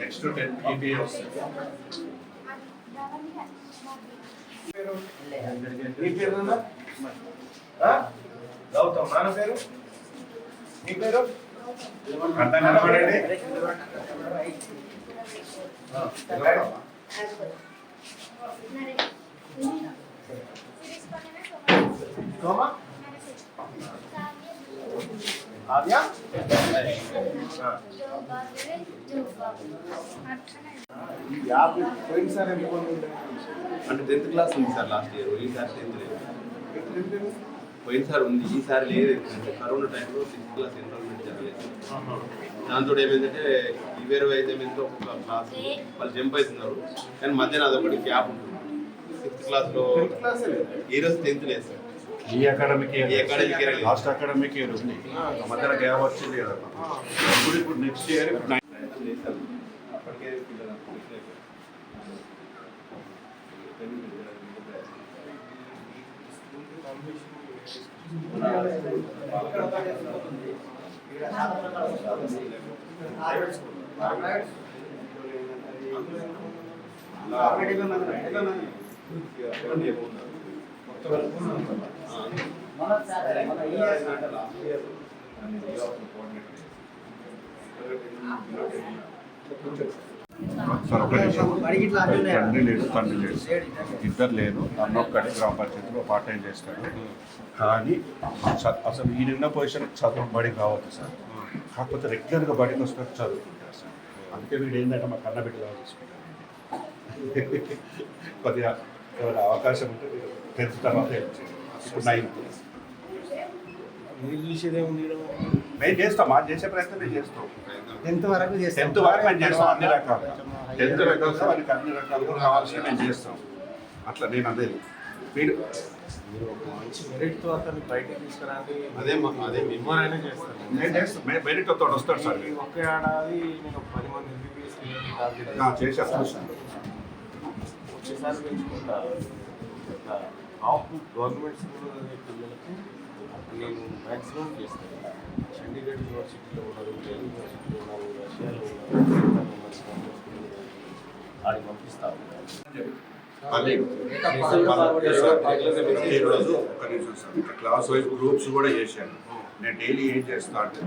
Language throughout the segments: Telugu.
నెక్స్ట్ 10 PPA వస్తుంది. మీ పేరు గౌతమ్, నాన్న పేరు? మీ పేరు? అంతా నిలబడండి. సోమా, ఆద్యా, పోయినసారి ఎందుకు అంటే 10th క్లాస్ ఉంది సార్ లాస్ట్ ఇయర్, ఈసారి 10th లేదు. పోయినసారి ఉంది, ఈసారి లేదు. కరోనా టైంలో 6th క్లాస్ ఎన్రోల్మెంట్ జరగలేదు. దాంతో ఏమైందంటే వేరే అయితే ఏమైందో ఒక్కొక్క క్లాస్ వాళ్ళు జంప్ అవుతున్నారు, కానీ మధ్యాహ్నం అదొకటి గ్యాప్ ఉంటుంది. 6th క్లాస్లో ఈరోజు 10th లేదు సార్. ఈ అకాడమిక్ లాస్ట్ అకాడమిక్ ఇయర్ ఉంది, మధ్యలో గ్యాప్ వచ్చింది కదా. ఇప్పుడు నెక్స్ట్ ఇయర్ అప్పటికే పిల్లలు తండ్రి లేడు, ఇద్దరు లేరు. అన్నొక్కడి గ్రామ పంచాయతీలో పార్ట్ టైం చేస్తాడు. కానీ అసలు ఈ నిన్న పొజిషన్ చదువు బడికి రావద్దు సార్, కాకపోతే రెగ్యులర్గా బడికి వస్తున్నట్టు చదువుకుంటారు సార్. అందుకే వీడు ఏంటంటే మా కన్న బిడ్డలా తీసుకుంటారు. కొద్దిగా ఏమైనా అవకాశం ఉంటే 10th తర్వాత ఇప్పుడు 9th. మీరు చూసేదేముంది? మేము చేస్తాం, మా చేసే ప్రయత్నం మేము చేస్తాం. 10th వరకు మేము చేస్తాం అన్ని రకాలుగా. 10th రకాలుగా వాళ్ళకి అన్ని రకాలుగా కావాల్సిన మేము చేస్తాం. అట్లా నేను అదే మీరు ఒక మంచి మెరిట్తో అతన్ని బయటకు తీసుకురాని అదే మిమ్మల్ని చేస్తాను. నేను చేస్తాం, మెరిట్ తోడు వస్తాడు సార్. ఒకే ఏడాది నేను 10 మంది చేసేస్తాను. వచ్చేసారి పెంచుకుంటారు. టాప్ గవర్నమెంట్ స్కూల్ పిల్లలకు నేను మ్యాక్సిమం చేస్తాను. చండీగఢ్ యూనివర్సిటీలో ఉన్నారు, ఢిల్లీ యూనివర్సిటీలో ఉన్నారు, రష్యాలో ఉన్నారు, ఆడికి పంపిస్తాను. ఈరోజు ఒక్క నిమిషం సార్, క్లాస్ వైజ్ గ్రూప్స్ కూడా చేశాను. నేను డైలీ ఏం చేస్తా అంటే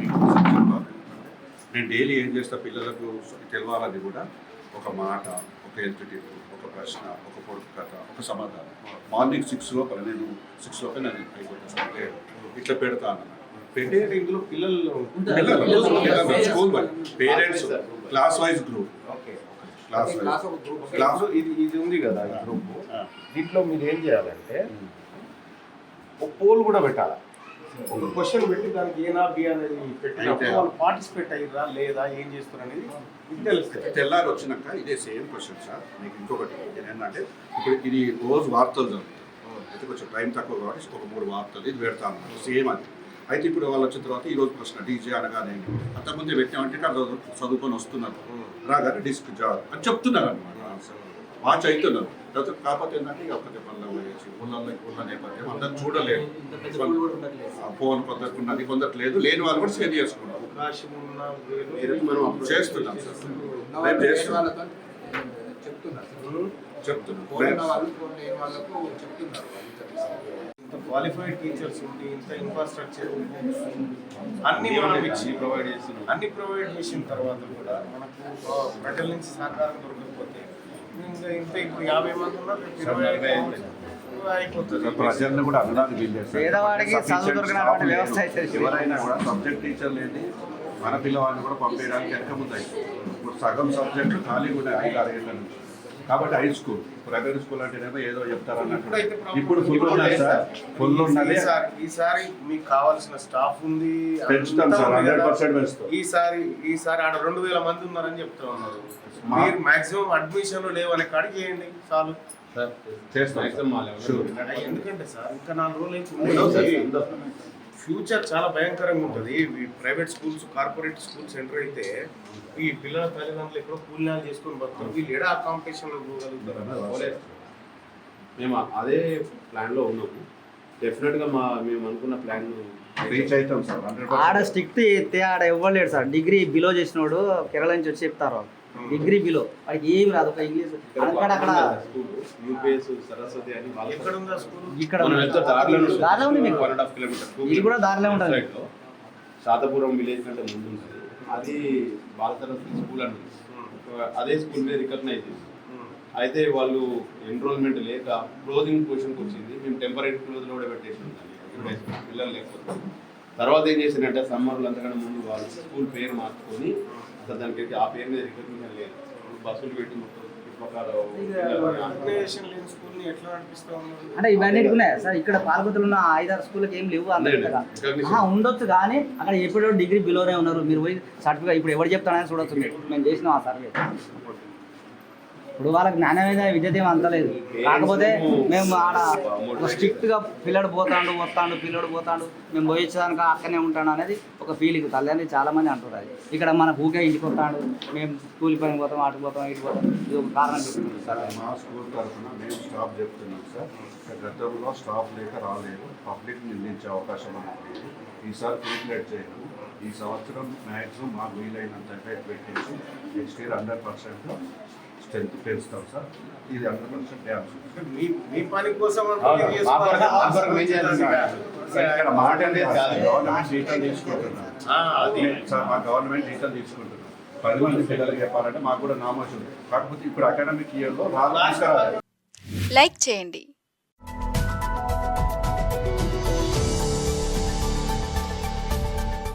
నేను డైలీ ఏం చేస్తా పిల్లలకు తెలవాలని కూడా ఒక మాట, ఒక ఎంటిటీ, ఒక ప్రశ్న, ఒక పొడుపు కథ, ఒక సమాధానం. మార్నింగ్ 6 లోపల నేను 6 లోపల నేను అయిపోతాను. ఇట్లా పెడతాను. పెట్టే ఇందులో పిల్లలు school wise parents class wise group, class ఇది ఉంది కదా ఈ గ్రూప్. దీంట్లో మీరు ఏం చేయాలంటే ఒక పోల్ కూడా పెట్టాలి. ఒక క్వశ్చన్ పెట్టి దానికి ఏనా బి అనేది పెట్టినప్పుడు వాళ్ళు పార్టిసిపేట్ అయ్యారా లేదా, ఏం చేస్తారు అనేది మీకు తెలుస్తుంది. తెల్లారి వచ్చినాక ఇదే సేమ్ క్వశ్చన్ సార్. మీకు ఇంకొకటి ఏంటంటే ఇప్పుడు ఇది రోజు వార్తలు జరుగుతాయి. అయితే కొంచెం టైం తక్కువ కాబట్టి ఒక 3 వార్తలు ఇది పెడతాను సేమ్ అది. అయితే ఇప్పుడు వాళ్ళు వచ్చిన తర్వాత ఈరోజు ప్రశ్న డీజే అనగానే అంతకుముందే పెట్టామంటే చదువుకొని వస్తున్నారు, రాగానే డిస్క్ జాబ్ అని చెప్తున్నారు అనమాట. వాచ్ అవుతున్నారు. కాకపోతే ఏంటంటే ఇక ఒక్కటే పనులు వేసి ఊళ్ళ నేపథ్యం అందరూ చూడలేదు. ఫోన్ కొందరుకున్నది, కొందరు లేని వాళ్ళు కూడా షేర్ చేసుకున్నారు. అవకాశం ఉన్న మనం చేస్తున్నాం సార్, మేము చేస్తున్నాం. ఇంత క్వాలిఫైడ్ టీచర్స్ ఉండి, ఇంత ఇన్ఫ్రాస్ట్రక్చర్ అన్ని మనం ఇచ్చి అన్ని ప్రొవైడ్ చేసిన తర్వాత కూడా మనకు ప్రజల నుంచి సహకారం దొరకకపోతే ఇంత ఇప్పుడు 50 మంది ఉన్నారు, 25 అయిపోతుంది. ప్రజలను కూడా అనడానికి వీల్లేదు. ఎవరైనా కూడా సబ్జెక్ట్ టీచర్ లేని మన పిల్లవాడిని కూడా పంపేయడానికి వెనక ముందు అవుతుంది. ఇప్పుడు సగం సబ్జెక్టులు ఖాళీ కూడా 5-6 ఏళ్ళ నుంచి. కాబట్టి హై స్కూల్, ప్రైవేట్ స్కూల్ అంటేనేమో ఏదో చెప్తారన్నట్టు. ఇప్పుడు ఫుల్ ఉన్నది సార్, ఫుల్ ఉన్నది. ఈసారి మీకు కావాల్సిన స్టాఫ్ ఉంది, పెంచుతాం సార్, 100% పెంచుతాం. ఈసారి ఆడ 2000 మంది ఉన్నారని చెప్తా ఉన్నారు. మీరు మాక్సిమం అడ్మిషన్లు లేవని కాడికి చేయండి చాలు. ఎందుకంటే సార్ ఇంకా 4 రోజులు అయితే ఫ్యూచర్ చాలా భయంకరంగా ఉంటుంది. Private schools, corporate schools enter అయితే ఈ పిల్లల తల్లిదండ్రులు ఎక్కడో కూలినాలు చేసుకొని బతుకుతారు. వీళ్ళు ఎడా కాంపిటీషన్లో పోగలుగుతారు. మేము అదే ప్లాన్లో ఉన్నాము. డెఫినెట్గా మేము అనుకున్న ప్లాన్ రీచ్ అవుతాం సార్ 100%. ఆడ స్ట్రిక్ట్ చేస్తే ఆడ ఇవ్వలేడు సార్. డిగ్రీ బిలో చేసినోడు కేరళ నుంచి వచ్చి చెప్తారు డిగ్రీ బిలో వాడికి ఏమి రాదు. ఒక ఇంగ్లీష్ అక్కడ యూపీఎస్ సరస్వతి అని వాళ్ళ ఎక్కడ ఉందా స్కూల్? ఇక్కడ మనం వెళ్తే దారిలో ఉంది మీకు. 1.5 కిలోమీటర్ ఇది కూడా దారిలో ఉంటుంది. సైడ్ లో శాతపురం విలేజ్ కంటే ముందు ఉంటుంది. అది బాల సరస్వతి స్కూల్ అని ఉంది. అదే స్కూల్ మీద రికగ్నైజ్ చేసి అయితే వాళ్ళు ఎన్రోల్మెంట్ లేక క్లోజింగ్ పొజిషన్కి వచ్చింది. మేము టెంపరీ క్లోజ్లో కూడా పెట్టేసినాం దాన్ని పిల్లలు లేకపోతే. తర్వాత ఏం చేసిందంటే సమ్మర్లు అంతకన్నా ముందు వాళ్ళు స్కూల్ పేరు మార్చుకొని అసలు దానికి ఆ పేరు మీద రికగ్నిషన్ లేదు. బస్సులు పెట్టి మొత్తం అప్లికేషన్ లేని స్కూల్ని ఎట్లా నడిపిస్తా ఉన్నారు? అంటే ఇవన్నీ ఉన్నాయి సార్. ఇక్కడ పాలకొత్తులు ఉన్న 5-6 స్కూళ్ళకి ఏం లేవు అంతగా ఉండొచ్చు. కానీ అక్కడ ఎప్పుడో డిగ్రీ బిలోనే ఉన్నారు. మీరు పోయి సర్టిఫికేట్ ఇప్పుడు ఎవరు చెప్తానని చూడొచ్చు. మేము చేసినాం ఆ సర్వే. ఇప్పుడు వాళ్ళకి నాణ్యమైన విద్యత ఏమి అంతలేదు. కాకపోతే మేము ఆడ స్ట్రిక్ట్గా పిల్లడు పోతాడు వస్తాడు, పిల్లడు పోతాడు, మేము పోయించడానికి అక్కడనే ఉంటాడు అనేది ఒక ఫీలింగ్ తల్లి చాలా మంది అంటున్నారు. ఇక్కడ మన ఊకే ఇంటికి వస్తాడు, మేము స్కూల్ పైన పోతాం, అటు పోతాం, ఇటు పోతాం. ఇది ఒక కారణం చెప్తుంది సార్. మా స్కూల్ తరఫున మేము స్టాఫ్ చెప్తున్నాం సార్. గతంలో స్టాఫ్ లేక రాలేదు, పబ్లిక్ నిందించే అవకాశం మనకు లేదు. ఈసారి ఫీల్డ్ చేయము. ఈ సంవత్సరం మ్యాక్సిమం మాకు వీలైనంత ఎఫెక్ట్ పెట్టేసి నెక్స్ట్ ఇయర్ 100% స్ట్రెంత్ పెంచుతాం సార్. ఇది 100% డ్యాన్స్. మీ పని కోసం ఇక్కడ మాట అనేది గవర్నమెంట్ డీటెయిల్ తీసుకుంటున్నాం సార్. మా గవర్నమెంట్ డీటెయిల్ తీసుకుంటున్నాం. 10 మంది పిల్లలకి చెప్పాలంటే మాకు కూడా నామోషం ఉంది. కాకపోతే ఇప్పుడు అకాడమిక్ ఇయర్లో లైక్ చేయండి.